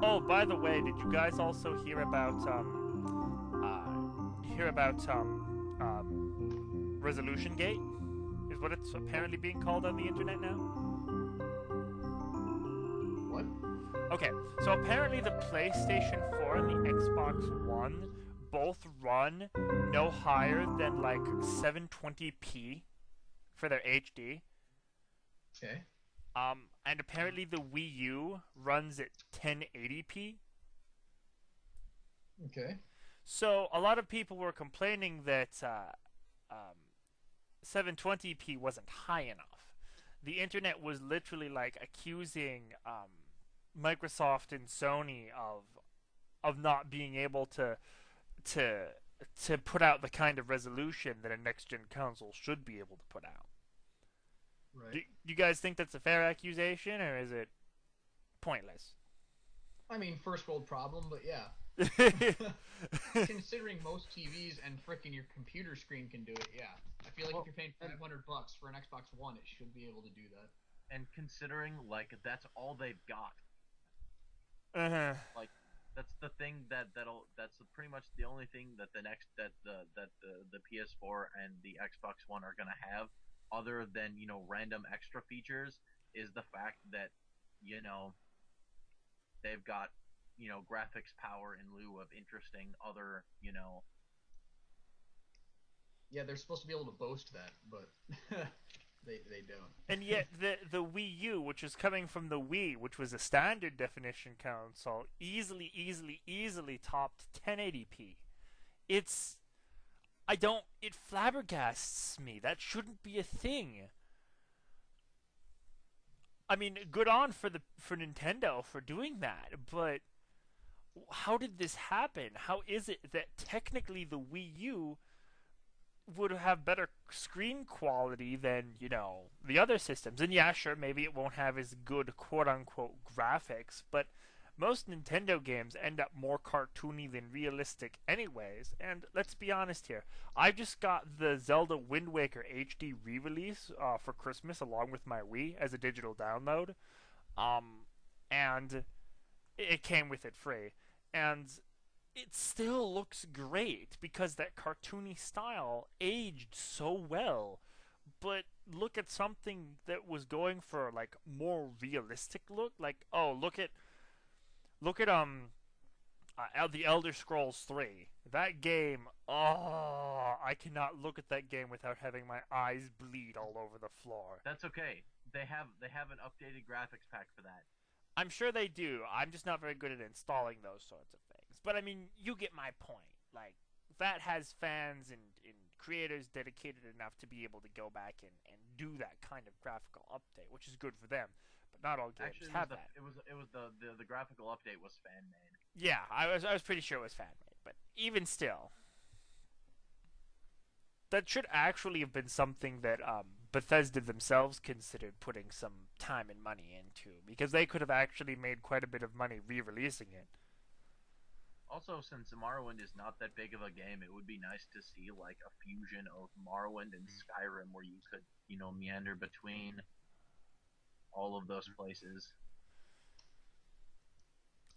Oh, by the way, did you guys also hear about Resolution Gate? Is what it's Nope. apparently being called on the internet now. What? Okay, so apparently the PlayStation 4 and the Xbox One both run no higher than like 720p for their HD. Okay. And apparently the Wii U runs at 1080p. Okay. So a lot of people were complaining that 720p wasn't high enough. The internet was literally like accusing Microsoft and Sony of not being able to to put out the kind of resolution that a next gen console should be able to put out. Do Right. you guys think that's a fair accusation, or is it pointless? I mean, first world problem, but yeah. Considering most TVs and frickin' your computer screen can do it, yeah. I feel like if Well, you're paying and $500 for an Xbox One, it should be able to do that. considering like that's all they've got. Uh-huh. Like that's the thing that's pretty much the only thing that the PS4 and the Xbox One are gonna have, other than random extra features, is the fact that you know they've got graphics power in lieu of interesting other Yeah, they're supposed to be able to boast that, but they don't. And yet the Wii U, which is coming from the Wii, which was a standard definition console, easily topped 1080p. It's I don't it flabbergasts me. That shouldn't be a thing. I mean, good on for Nintendo for doing that, but how did this happen? How is it that technically the Wii U would have better screen quality than the other systems? And yeah, sure, maybe it won't have as good quote unquote graphics, but most Nintendo games end up more cartoony than realistic anyways. And let's be honest here, I just got the Zelda Wind Waker HD re-release for Christmas along with my Wii as a digital download. um and it came with it free, and it still looks great because that cartoony style aged so well. But look at something that was going for like more realistic look, like look at the Elder Scrolls 3. That game, oh, I cannot look at that game without having my eyes bleed all over the floor. That's okay. They have an updated graphics pack for that. I'm sure they do. I'm just not very good at installing those sorts of things. But I mean, you get my point. Like, that has fans and creators dedicated enough to be able to go back and do that kind of graphical update, which is good for them. But not all games Actually, have that. it was the graphical update was fan made. Yeah, I was pretty sure it was fan made, but even still, that should actually have been something that Bethesda themselves considered putting some time and money into, because they could have actually made quite a bit of money re-releasing it. Also, since Morrowind is not that big of a game, it would be nice to see like a fusion of Morrowind and Skyrim, where you could meander between all of those places.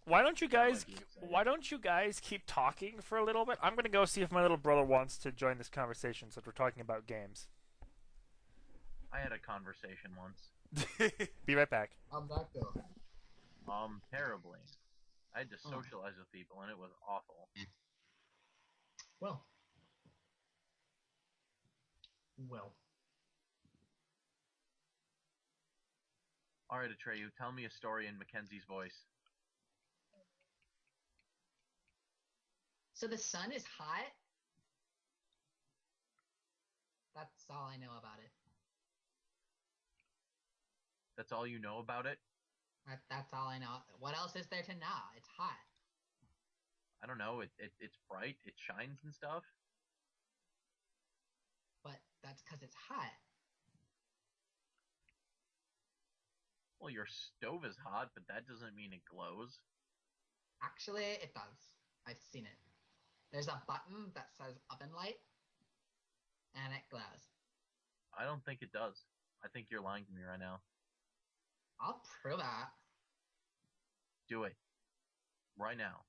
Why don't you That guys might be why exciting. don't you guys keep talking for a little bit? I'm gonna go see if my little brother wants to join this conversation since we're talking about games. I had a conversation once. Be right back. How'd that go? Terribly. I had to Oh, socialize with people, and it was awful. well, well. All right, Atreyu, tell me a story in Mackenzie's voice. So the sun is hot? That's all I know about it. That's all you know about it? That's all I know. What else is there to know? It's hot. I don't know. It's bright. It shines and stuff. But that's because it's hot. Well, your stove is hot, but that doesn't mean it glows. Actually, it does. I've seen it. There's a button that says oven light, and it glows. I don't think it does. I think you're lying to me right now. I'll prove that. Do it. right now.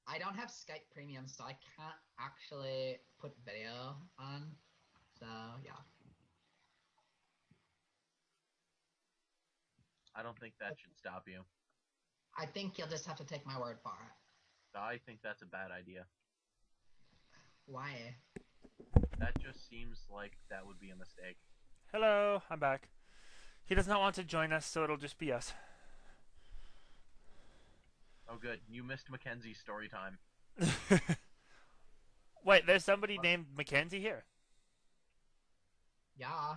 I don't have Skype Premium, so I can't actually put video on. So yeah. I don't think that should stop you. I think you'll just have to take my word for it. I think that's a bad idea. Why? That just seems like that would be a mistake. Hello, I'm back. He does not want to join us, so it'll just be us. Oh, good. You missed Mackenzie's story time. Wait, there's somebody named Mackenzie here. Yeah.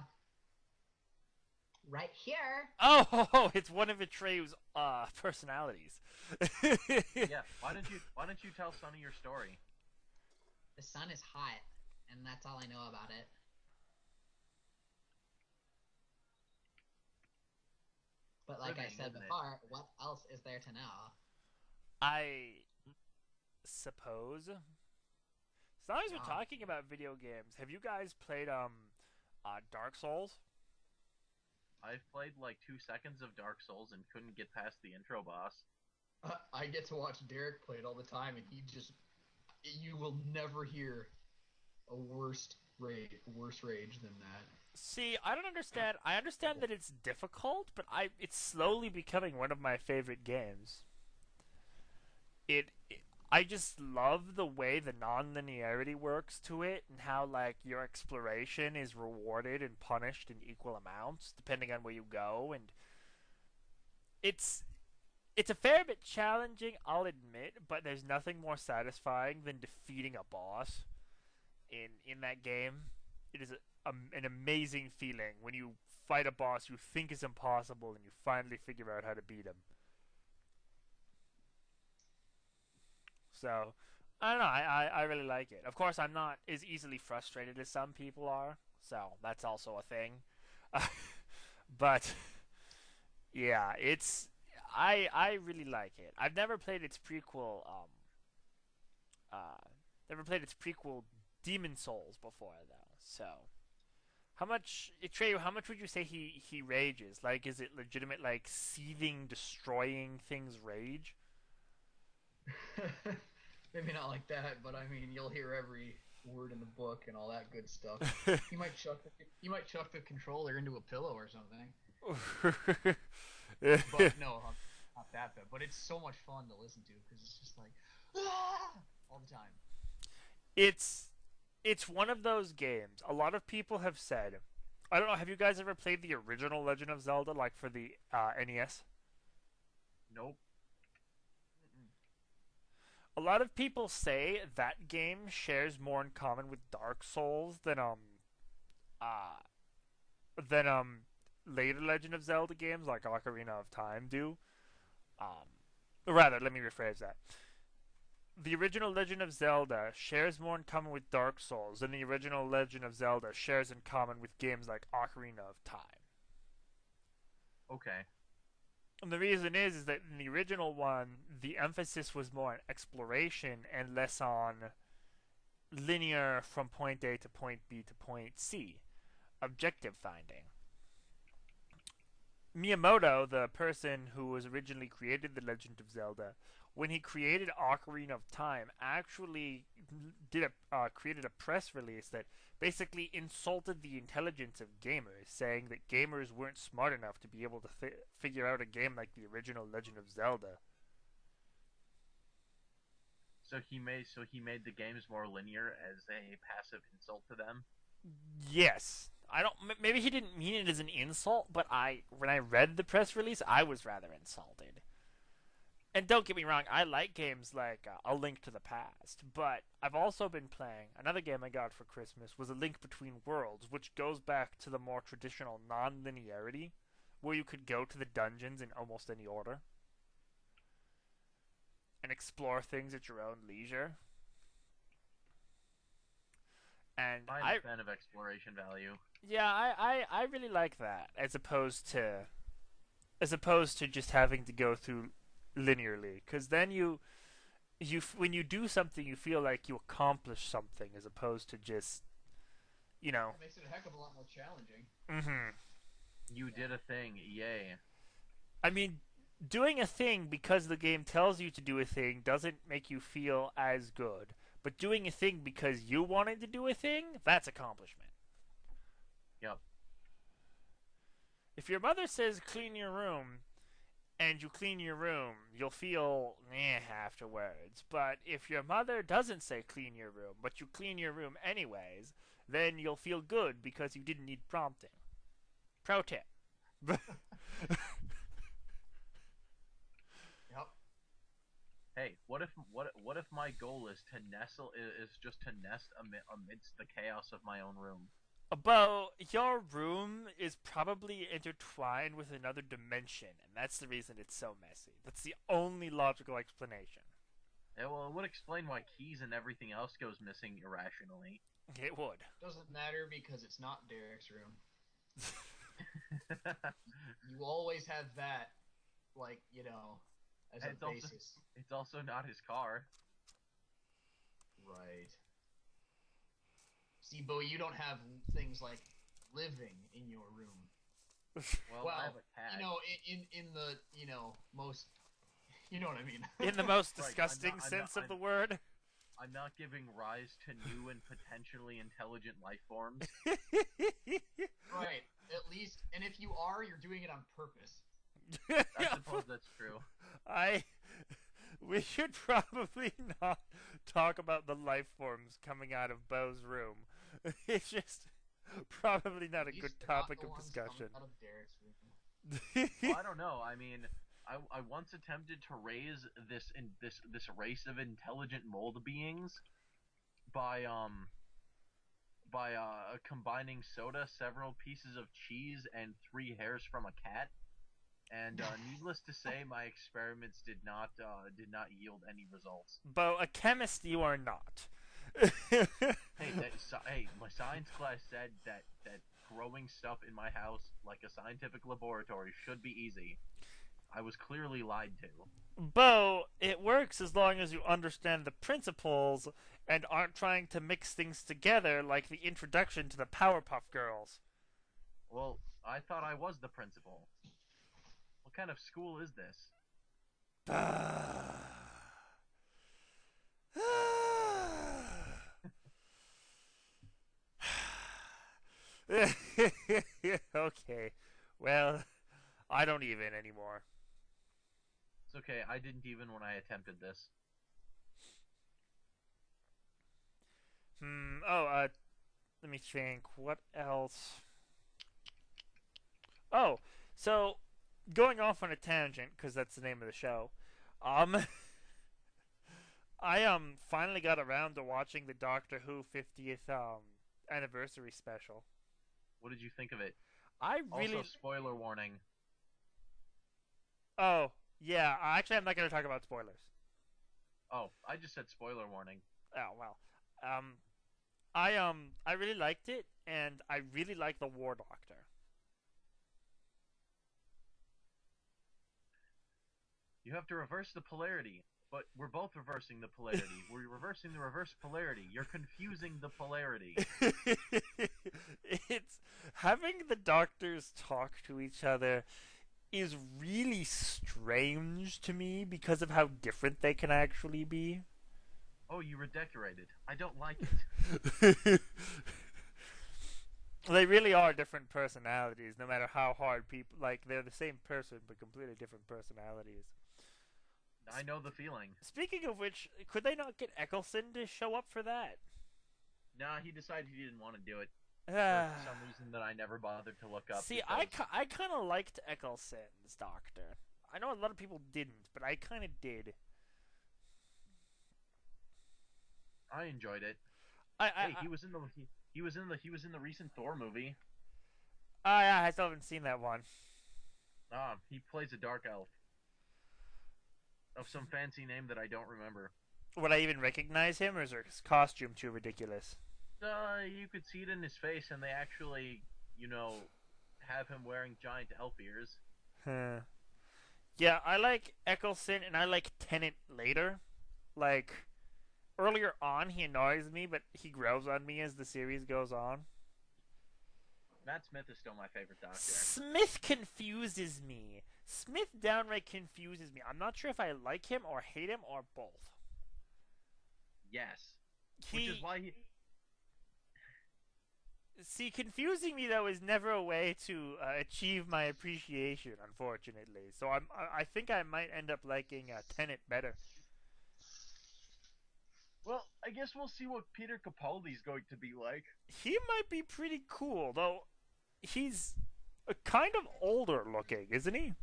Right here. Oh, it's one of Atreyu's personalities. Yeah. Why don't you tell Sonny your story? The sun is hot, and that's all I know about it. But like I Living, said isn't it? before, what else is there to know? I suppose. As long as we're Yeah. talking about video games, have you guys played Dark Souls? I've played like 2 seconds of Dark Souls and couldn't get past the intro boss. I get to watch Derek play it all the time, and you will never hear a worse rage than that. See, I don't understand. I understand that it's difficult, but it's slowly becoming one of my favorite games. I just love the way the non-linearity works to it, and how like your exploration is rewarded and punished in equal amounts depending on where you go, and it's a fair bit challenging, I'll admit, but there's nothing more satisfying than defeating a boss in that game. It is an amazing feeling when you fight a boss you think is impossible and you finally figure out how to beat him. So, I don't know, I really like it. Of course, I'm not as easily frustrated as some people are, so that's also a thing. But, yeah, I really like it. I've never played its prequel, Demon Souls before, though, so... Atreyu, how much would you say he rages? Like, is it legitimate, like, seething, destroying things rage? Maybe not like that, but I mean, you'll hear every word in the book and all that good stuff. You might chuck the controller into a pillow or something. But no, not that bad. But it's so much fun to listen to because it's just like all the time. It's one of those games. A lot of people have said, I don't know, have you guys ever played the original Legend of Zelda, like for the NES? Nope. A lot of people say that game shares more in common with Dark Souls than later Legend of Zelda games like Ocarina of Time do. Rather, let me rephrase that. The original Legend of Zelda shares more in common with Dark Souls than the original Legend of Zelda shares in common with games like Ocarina of Time. Okay. And the reason is that in the original one, the emphasis was more on exploration and less on linear from point A to point B to point C, objective finding. Miyamoto, the person who was originally created The Legend of Zelda, when he created Ocarina of Time, actually created a press release that basically insulted the intelligence of gamers, saying that gamers weren't smart enough to be able to figure out a game like the original Legend of Zelda. So he made the games more linear as a passive insult to them. Yes. I don't. Maybe he didn't mean it as an insult, but when I read the press release, I was rather insulted. And don't get me wrong, I like games like A Link to the Past, but I've also been playing another game I got for Christmas was A Link Between Worlds, which goes back to the more traditional non-linearity, where you could go to the dungeons in almost any order and explore things at your own leisure. And I'm a fan of exploration value. Yeah, I really like that as opposed to just having to go through linearly, because then when you do something you feel like you accomplish something as opposed to just It makes it a heck of a lot more challenging. Mm-hmm. You did a thing, yay. I mean, doing a thing because the game tells you to do a thing doesn't make you feel as good. But doing a thing because you wanted to do a thing, that's accomplishment. Yep. If your mother says clean your room and you clean your room, you'll feel afterwards. But if your mother doesn't say clean your room, but you clean your room anyways, then you'll feel good because you didn't need prompting. Pro tip. Yep. Hey, what if my goal is to nestle is just to nest amidst the chaos of my own room? About your room is probably intertwined with another dimension, and that's the reason it's so messy. That's the only logical explanation. Yeah, well, it would explain why keys and everything else goes missing irrationally. It would. Doesn't matter because it's not Derek's room. You always have that, like, as a basis. It's also not his car. Right. See, Bo, you don't have things like living in your room. Well, I have a cat. In the most, you know what I mean. In the most Right, disgusting sense of the word. I'm not giving rise to new and potentially intelligent life forms. Right. At least, and if you are, you're doing it on purpose. I suppose that's true. We should probably not talk about the life forms coming out of Bo's room. It's just probably not a good topic of discussion. Out of Derek's room. Well, I don't know. I mean, I once attempted to raise this race of intelligent mold beings by combining soda, several pieces of cheese, and 3 hairs from a cat. And needless to say, my experiments did not yield any results. Bo, a chemist you are not. Hey, my science class said that growing stuff in my house like a scientific laboratory should be easy. I was clearly lied to. Bo, it works as long as you understand the principles and aren't trying to mix things together like the introduction to the Powerpuff Girls. Well, I thought I was the principal. What kind of school is this? Okay. Well, I don't even anymore. It's okay, I didn't even when I attempted this. Let me think. What else? Oh, so going off on a tangent because that's the name of the show. I finally got around to watching the Doctor Who 50th anniversary special. What did you think of it? I really Also, spoiler warning. Oh, yeah. Actually, I'm not going to talk about spoilers. Oh, I just said spoiler warning. Oh, well. I really liked it, and I really like the War Doctor. You have to reverse the polarity, but we're both reversing the polarity. We're reversing the reverse polarity. You're confusing the polarity. It's having the doctors talk to each other is really strange to me because of how different they can actually be. Oh, you redecorated. I don't like it. They really are different personalities, no matter how hard people like. They're the same person, but completely different personalities. I know the feeling. Speaking of which, could they not get Eccleston to show up for that? Nah, he decided he didn't want to do it. For Ah. some reason that I never bothered to look up. See, because I kind of liked Eccleston's Doctor. I know a lot of people didn't, but I kind of did. I enjoyed it. Hey, he was in the recent Thor movie. Oh yeah, I still haven't seen that one. He plays a dark elf of some fancy name that I don't remember. Would I even recognize him, or is his costume too ridiculous? You could see it in his face, and they actually, have him wearing giant elf ears. Huh. Yeah, I like Eccleston, and I like Tennant later. Like, earlier on, he annoys me, but he grows on me as the series goes on. Matt Smith is still my favorite Doctor. Smith confuses me. Smith downright confuses me. I'm not sure if I like him or hate him or both. Yes. Which is why he... See, confusing me though is never a way to achieve my appreciation, unfortunately. So I think I might end up liking Tenet better. Well, I guess we'll see what Peter Capaldi's going to be like. He might be pretty cool, though. He's kind of older looking, isn't he?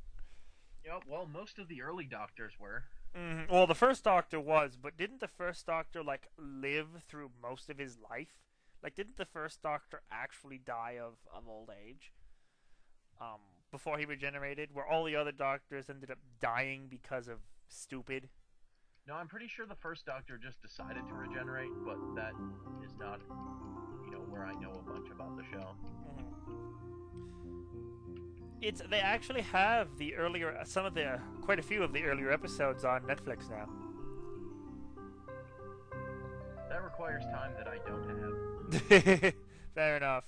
Yeah, well, most of the early Doctors were. Mm-hmm. Well, the first Doctor was, but didn't the first Doctor like live through most of his life? Like, didn't the first Doctor actually die of old age? Before he regenerated, where all the other Doctors ended up dying because of stupid. No, I'm pretty sure the first Doctor just decided to regenerate, but that is not, where I know a bunch about the show. Mm-hmm. They actually have quite a few of the earlier episodes on Netflix now. That requires time that I don't have. Fair enough.